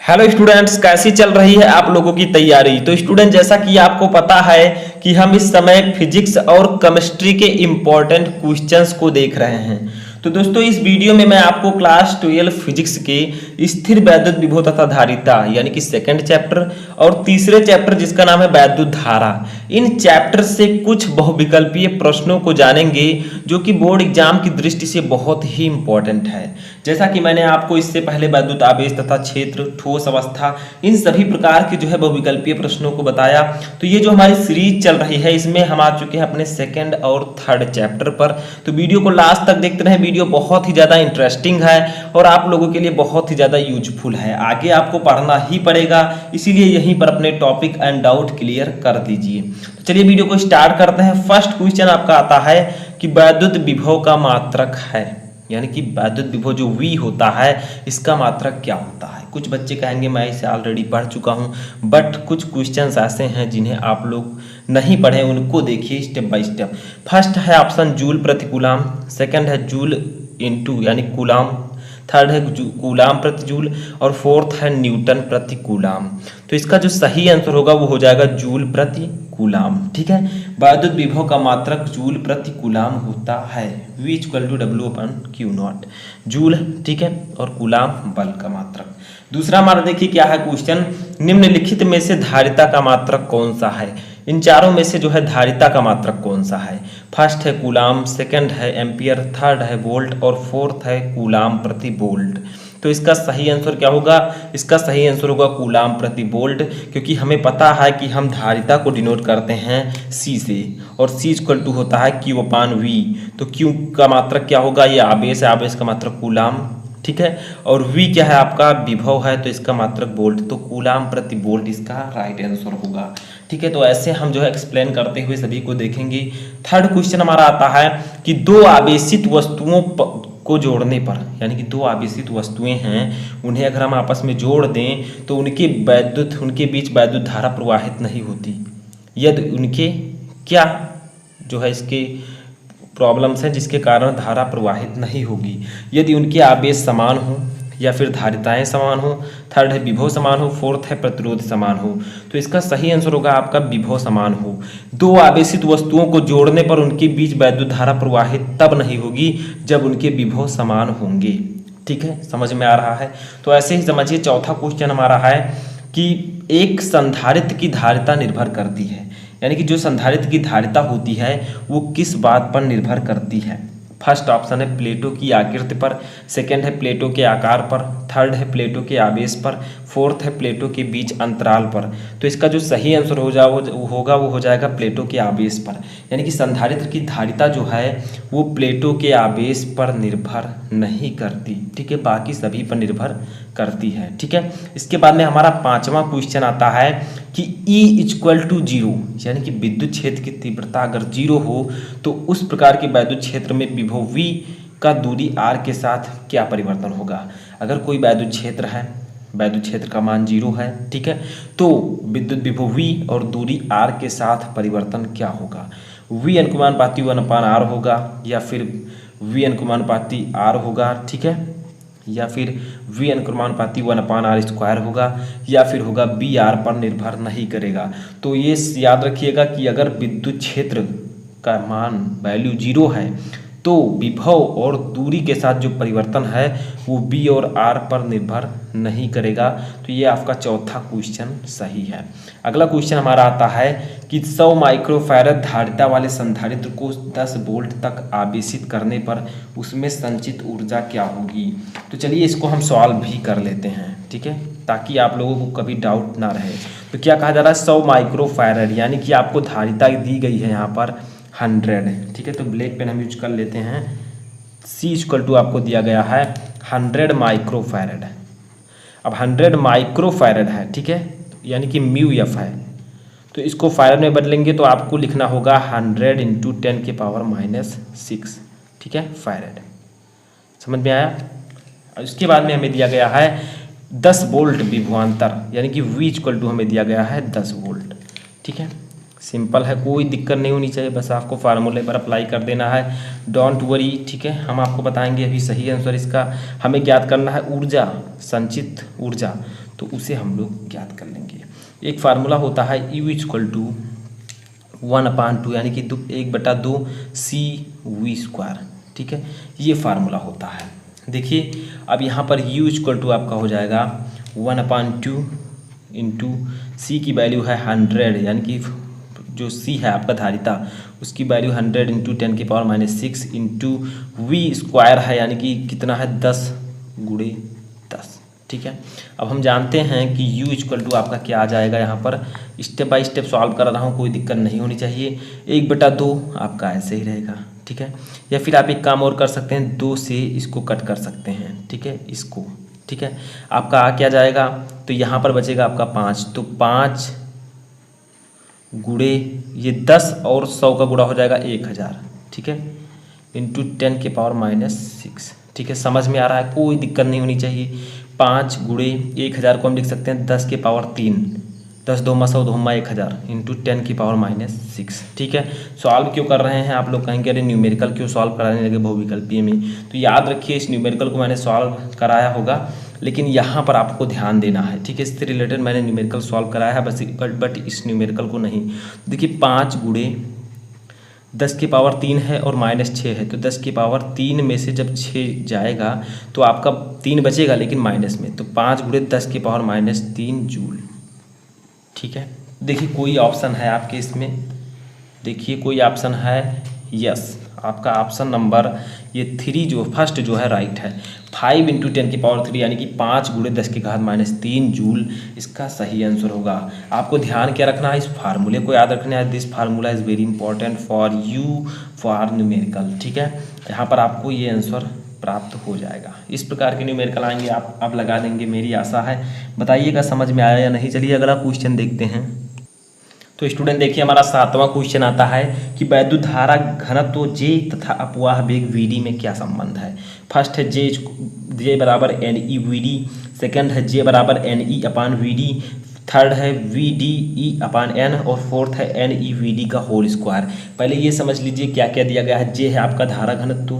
Hello students, कैसी चल रही है आप लोगों की तैयारी। तो स्टूडेंट, जैसा कि आपको पता है कि हम इस समय फिजिक्स और केमिस्ट्री के इम्पोर्टेंट क्वेश्चंस को देख रहे हैं। तो दोस्तों, इस वीडियो में मैं आपको क्लास 12 फिजिक्स के स्थिर वैद्युत विभव तथा धारिता यानी कि सेकंड चैप्टर और तीसरे चैप्टर जिसका नाम है वैद्युत धारा, इन चैप्टर से कुछ बहुविकल्पीय प्रश्नों को जानेंगे जो कि बोर्ड एग्जाम की दृष्टि से बहुत ही इंपॉर्टेंट है। जैसा कि मैंने आपको इससे पहले वैद्युत आवेश तथा क्षेत्र, ठोस अवस्था, इन सभी प्रकार के जो है बहुविकल्पीय प्रश्नों को बताया। तो ये जो हमारी सीरीज चल रही है इसमें हम आ चुके हैं अपने सेकंड और थर्ड चैप्टर पर। तो वीडियो को लास्ट तक देखते रहें, वीडियो बहुत ही ज़्यादा इंटरेस्टिंग है और आप लोगों के लिए बहुत ही ज़्यादा यूजफुल है। आगे आपको पढ़ना ही पड़ेगा, इसीलिए यहीं पर अपने टॉपिक एंड डाउट क्लियर कर दीजिए। तो चलिए वीडियो को स्टार्ट करते हैं। फर्स्ट क्वेश्चन आपका आता है कि वैद्युत विभव का मात्रक है, यानी कि वैद्युत विभव जो V होता है इसका मात्रक क्या होता है। कुछ बच्चे कहेंगे मैं इसे ऑलरेडी पढ़ चुका हूँ, बट कुछ क्वेश्चंस ऐसे हैं जिन्हें आप लोग नहीं पढ़े, उनको देखिए स्टेप बाय स्टेप। फर्स्ट है ऑप्शन जूल प्रति कूलाम, सेकंड है जूल इनटू यानी कूलाम, थर्ड है कूलाम प्रति जूल और फोर्थ है न्यूटन प्रति कूलाम। तो इसका जो सही आंसर होगा वो हो जाएगा जूल प्रति कूलाम। ठीक है, वैद्युत विभव का मात्रक जूल प्रति कूलाम होता है। V equal to W/Q0 joule. ठीक है, और कूलाम बल का मात्रक। दूसरा हमारा देखिए क्या है क्वेश्चन, निम्नलिखित में से धारिता का मात्रक कौन सा है। इन चारों में से जो है धारिता का मात्रक कौन सा है। फर्स्ट है कूलाम, सेकंड है एम्पियर, थर्ड है वोल्ट और फोर्थ है कूलाम प्रति वोल्ट। तो इसका सही आंसर क्या होगा, इसका सही आंसर होगा कूलाम प्रति वोल्ट, क्योंकि हमें पता है कि हम धारिता को डिनोट करते हैं C से और C इक्वल टू होता है Q/V। तो Q का मात्रक क्या होगा, ये आवेश है, आवेश का मात्रक कूलाम। ठीक है, और V क्या है आपका विभव है, तो इसका मात्रक वोल्ट, तो कूलाम प्रति वोल्ट इसका राइट आंसर होगा। ठीक है, तो ऐसे हम जो है एक्सप्लेन करते हुए सभी को देखेंगे। थर्ड क्वेश्चन हमारा आता है कि दो आवेशित वस्तुओं को जोड़ने पर, यानी कि दो आवेशित वस्तुएं हैं, उन्हें अगर हम आपस में जोड़ दें तो उनके बीच वैद्युत धारा प्रवाहित नहीं होती। यदि उनके क्या जो है इसके प्रॉब्लम्स हैं जिसके कारण धारा प्रवाहित नहीं होगी। यदि उनके आवेश समान हो या फिर धारिताएं समान हो, थर्ड है विभव समान हो, फोर्थ है प्रतिरोध समान हो। तो इसका सही आंसर होगा आपका विभव समान हो। दो आवेशित वस्तुओं को जोड़ने पर उनके बीच वैद्युत धारा प्रवाहित तब नहीं होगी जब उनके विभव समान होंगे। ठीक है, समझ में आ रहा है। तो ऐसे ही समझिए चौथा क्वेश्चन हमारा है कि एक संधारित्र की धारिता निर्भर करती है, यानी कि जो संधारित्र की धारिता होती है वो किस बात पर निर्भर करती है। फर्स्ट ऑप्शन है प्लेटों की आकृति पर, सेकंड है प्लेटों के आकार पर, थर्ड है प्लेटों के आवेश पर, फोर्थ है प्लेटों के बीच अंतराल पर। तो इसका जो सही आंसर वो हो जाएगा प्लेटों के आवेश पर, यानी कि संधारित्र की धारिता जो है वो प्लेटों के आवेश पर निर्भर नहीं करती। ठीक है, बाकी सभी पर निर्भर करती है। ठीक है, इसके बाद में हमारा पांचवा क्वेश्चन आता है कि E इक्वल टू 0, यानी कि विद्युत क्षेत्र की तीव्रता अगर 0 हो तो उस प्रकार के विद्युत क्षेत्र में विभव V का दूरी R के साथ क्या परिवर्तन होगा। अगर कोई विद्युत क्षेत्र है, विद्युत क्षेत्र का मान 0 है, ठीक है, तो विद्युत विभव V और दूरी R के साथ परिवर्तन क्या होगा। V अनुपाती 1/R होगा, या फिर V अनुपाती R होगा, ठीक है, या फिर V अनुपाती 1/R² होगा, या फिर होगा B R पर निर्भर नहीं करेगा। तो ये याद रखिएगा कि अगर विद्युत क्षेत्र का मान वैल्यू 0 है तो विभव और दूरी के साथ जो परिवर्तन है वो B और R पर निर्भर नहीं करेगा। तो ये आपका चौथा क्वेश्चन सही है। अगला क्वेश्चन हमारा आता है कि 100 माइक्रोफैरड धारिता वाले संधारित्र को 10 वोल्ट तक आवेशित करने पर उसमें संचित ऊर्जा क्या होगी। तो चलिए इसको हम सॉल्व भी कर लेते हैं, ठीक है, ताकि आप लोगों को कभी डाउट ना रहे। तो क्या कहा जा रहा है, 100 माइक्रोफैरड, यानी कि आपको धारिता दी गई है यहाँ पर 100। ठीक है, तो ब्लैक पेन हम यूज कर लेते हैं। C इक्वल टू आपको दिया गया है 100 माइक्रोफैरड। अब 100 माइक्रोफैरड है, ठीक है, यानी कि μF है, तो इसको फैरड में बदलेंगे तो आपको लिखना होगा 100 × 10⁻⁶। ठीक है, फैरड। समझ में आया। और इसके बाद में हमें दिया गया है 10 वोल्ट विभवांतर, यानी कि V इक्वल टू हमें दिया गया है 10 वोल्ट। ठीक है, सिंपल है, कोई दिक्कत नहीं होनी चाहिए, बस आपको फार्मूले पर अप्लाई कर देना है, डोंट वरी। ठीक है, हम आपको बताएंगे अभी सही आंसर इसका। हमें ज्ञात करना है ऊर्जा, संचित ऊर्जा, तो उसे हम लोग ज्ञात कर लेंगे। एक फार्मूला होता है U = 1/2 यानी कि 1/2 CV²। ठीक है, ये फार्मूला होता है। देखिए अब यहाँ पर U = आपका हो जाएगा 1/2 इंटू C की वैल्यू है 100, यानी कि जो C है आपका धारिता उसकी वैल्यू 100 इंटू 10⁻⁻6 इंटू V² है, यानी कि कितना है 10 × 10। ठीक है, अब हम जानते हैं कि U = आपका क्या आ जाएगा। यहाँ पर स्टेप बाय स्टेप सॉल्व कर रहा हूँ, कोई दिक्कत नहीं होनी चाहिए। 1/2 आपका ऐसे ही रहेगा। ठीक है, या फिर आप एक काम और कर सकते हैं, 2 से इसको कट कर सकते हैं। ठीक है, इसको। ठीक है, आपका आ क्या जाएगा, तो यहाँ पर बचेगा आपका 5, तो 5 गुणे ये 10 और 100 का गुणा हो जाएगा 1000। ठीक है, इंटू 10⁻⁻6। ठीक है, समझ में आ रहा है, कोई दिक्कत नहीं होनी चाहिए। 5 गुणे 1000 को हम लिख सकते हैं 10⁻3, 10 2 100 2 1000 इंटू 10⁻6। ठीक है, सॉल्व क्यों कर रहे हैं, आप लोग कहेंगे अरे न्यूमेरिकल क्यों सॉल्व कराने लगे बहुविकल्पीय में, तो याद रखिए इस न्यूमेरिकल को मैंने सॉल्व कराया होगा, लेकिन यहाँ पर आपको ध्यान देना है। ठीक है, इससे रिलेटेड मैंने न्यूमेरिकल सॉल्व कराया है बट इस न्यूमेरिकल को नहीं। देखिए 5 गुणे 10⁻3 है और -6 है, तो 10⁻3 में से जब 6 जाएगा तो आपका 3 बचेगा लेकिन माइनस में, तो 5 गुणे 10⁻⁻3 जूल। ठीक है, देखिए कोई ऑप्शन है आपके इसमें, देखिए कोई ऑप्शन है, यस आपका ऑप्शन नंबर ये 3 जो फर्स्ट जो है राइट है। 5 × 10⁻3 यानी कि 5 गुणे 10⁻³ जूल इसका सही आंसर होगा। आपको ध्यान क्या रखना है, इस फार्मूले को याद रखना है। This formula is very important for you for numerical. ठीक है, यहाँ पर आपको ये आंसर प्राप्त हो जाएगा। इस प्रकार के न्यूमेरिकल आएंगे आप लगा देंगे, मेरी आशा है। बताइएगा समझ में आया या नहीं। चलिए अगला क्वेश्चन देखते हैं। तो स्टूडेंट देखिए हमारा 7वां क्वेश्चन आता है कि वैद्युत धारा घनत्व J तथा अपवाह वेग VD में क्या संबंध है। फर्स्ट है J = NE/VD, सेकंड है J = NE/VD, थर्ड है VDE/N और फोर्थ है NE/VD का होल स्क्वायर। पहले ये समझ लीजिए क्या क्या दिया गया है। J है आपका धारा घनत्व,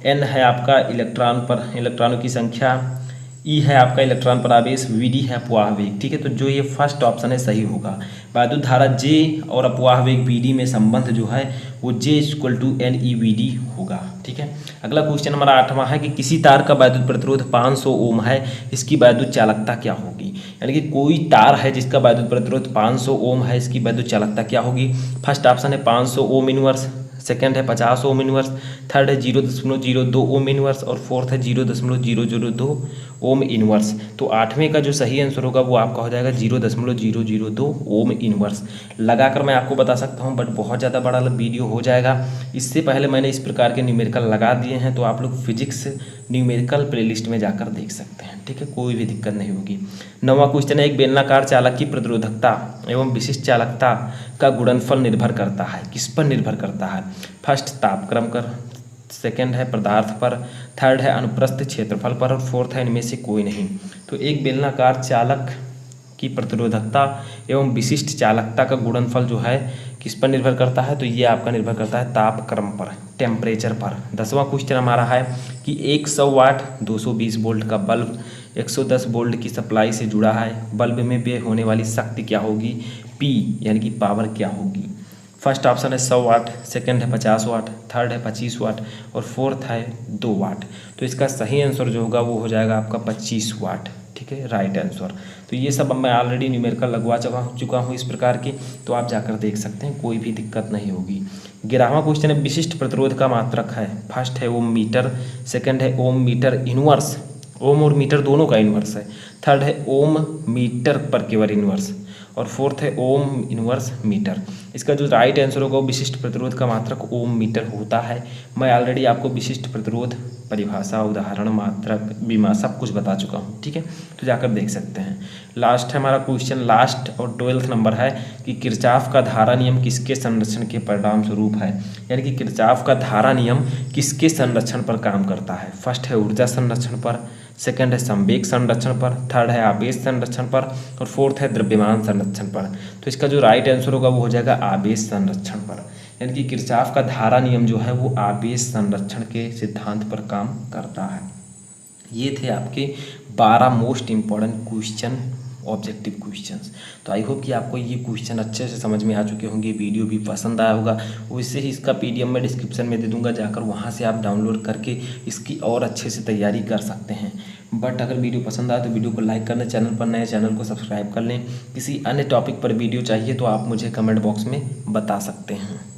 N है आपका इलेक्ट्रॉनों की संख्या, E है आपका इलेक्ट्रॉन पर आवेश, VD है अपवाह वेग। ठीक है, तो जो ये फर्स्ट ऑप्शन है सही होगा। वैद्युत धारा J और अपवाह वेग VD में संबंध जो है वो J = NE/VD होगा। ठीक है, अगला क्वेश्चन हमारा 8वां है कि किसी तार का वैद्युत प्रतिरोध 500 ओम है, इसकी वैद्युत चालकता क्या होगी। यानी कि कोई तार है जिसका वैद्युत प्रतिरोध 500 ओम है, इसकी वैद्युत चालकता क्या होगी। फर्स्ट ऑप्शन है 500 ओम इनवर्स, सेकेंड है 50 ओम इनवर्स, थर्ड है 0.02 ओम इनवर्स और फोर्थ है 0.002 ओम इनवर्स। तो 8वें का जो सही आंसर होगा वो आपका हो जाएगा 0.002 ओम इनवर्स। लगाकर मैं आपको बता सकता हूँ बट बहुत ज़्यादा बड़ा वीडियो हो जाएगा। इससे पहले मैंने इस प्रकार के न्यूमेरिकल लगा दिए हैं, तो आप लोग फिजिक्स न्यूमेरिकल प्लेलिस्ट में जाकर देख सकते हैं। ठीक है, कोई भी दिक्कत नहीं होगी। 9वां क्वेश्चन है एक बेलनाकार चालक की प्रतिरोधकता एवं विशिष्ट चालकता का गुणनफल निर्भर करता है, किस पर निर्भर करता है। फर्स्ट तापक्रम पर, सेकंड है पदार्थ पर, थर्ड है अनुप्रस्थ क्षेत्रफल पर और फोर्थ है इनमें से कोई नहीं। तो एक बेलनाकार चालक की प्रतिरोधकता एवं विशिष्ट चालकता का गुणनफल जो है किस पर निर्भर करता है, तो ये आपका निर्भर करता है तापक्रम पर, टेम्परेचर पर। 10वां क्वेश्चन हमारा है कि 100 वाट 220 वोल्ट का बल्ब 110 वोल्ट की सप्लाई से जुड़ा है, बल्ब में व्यय होने वाली शक्ति क्या होगी, P यानी कि पावर क्या होगी। फर्स्ट ऑप्शन है 100 वाट, सेकंड है 50 वाट, थर्ड है 25 वाट और फोर्थ है 2 वाट। तो इसका सही आंसर जो होगा वो हो जाएगा आपका 25 वाट। ठीक है, राइट आंसर। तो ये सब मैं ऑलरेडी न्यूमेरिकल लगवा चुका हूँ इस प्रकार की, तो आप जाकर देख सकते हैं, कोई भी दिक्कत नहीं होगी। 11वां क्वेश्चन है विशिष्ट प्रतिरोध का मात्रक है। फर्स्ट है ओम मीटर, सेकंड है ओम मीटर इनवर्स, ओम और मीटर दोनों का इनवर्स है, थर्ड है ओम मीटर पर केवल इनवर्स और फोर्थ है ओम इनवर्स मीटर। इसका जो राइट आंसर होगा वो विशिष्ट प्रतिरोध का मात्रक ओम मीटर होता है। मैं ऑलरेडी आपको विशिष्ट प्रतिरोध परिभाषा, उदाहरण, मात्रक, बीमा सब कुछ बता चुका हूँ, ठीक है। तो जाकर देख सकते हैं। लास्ट है हमारा क्वेश्चन, लास्ट और 12th नंबर है कि किरचॉफ का धारा नियम किसके संरक्षण के परिणाम स्वरूप है। यानी कि किरचॉफ का धारा नियम किसके संरक्षण पर काम करता है। फर्स्ट है ऊर्जा संरक्षण पर, सेकंड है संवेग संरक्षण पर, थर्ड है आवेश संरक्षण पर और फोर्थ है द्रव्यमान संरक्षण पर। तो इसका जो राइट आंसर होगा वो हो जाएगा आवेश संरक्षण पर। यानी कि किरचॉफ का धारा नियम जो है वो आवेश संरक्षण के सिद्धांत पर काम करता है। ये थे आपके 12 most important question, objective questions. तो आई होप कि आपको ये क्वेश्चन अच्छे से समझ में आ चुके होंगे, वीडियो भी पसंद आया होगा। वैसे ही इसका PDF मैं डिस्क्रिप्शन में दे दूंगा, जाकर वहाँ से आप डाउनलोड करके इसकी और अच्छे से तैयारी कर सकते हैं। बट अगर वीडियो पसंद आए तो वीडियो को लाइक कर लें, चैनल पर नए चैनल को सब्सक्राइब कर लें। किसी अन्य टॉपिक पर वीडियो चाहिए तो आप मुझे कमेंट बॉक्स में बता सकते हैं।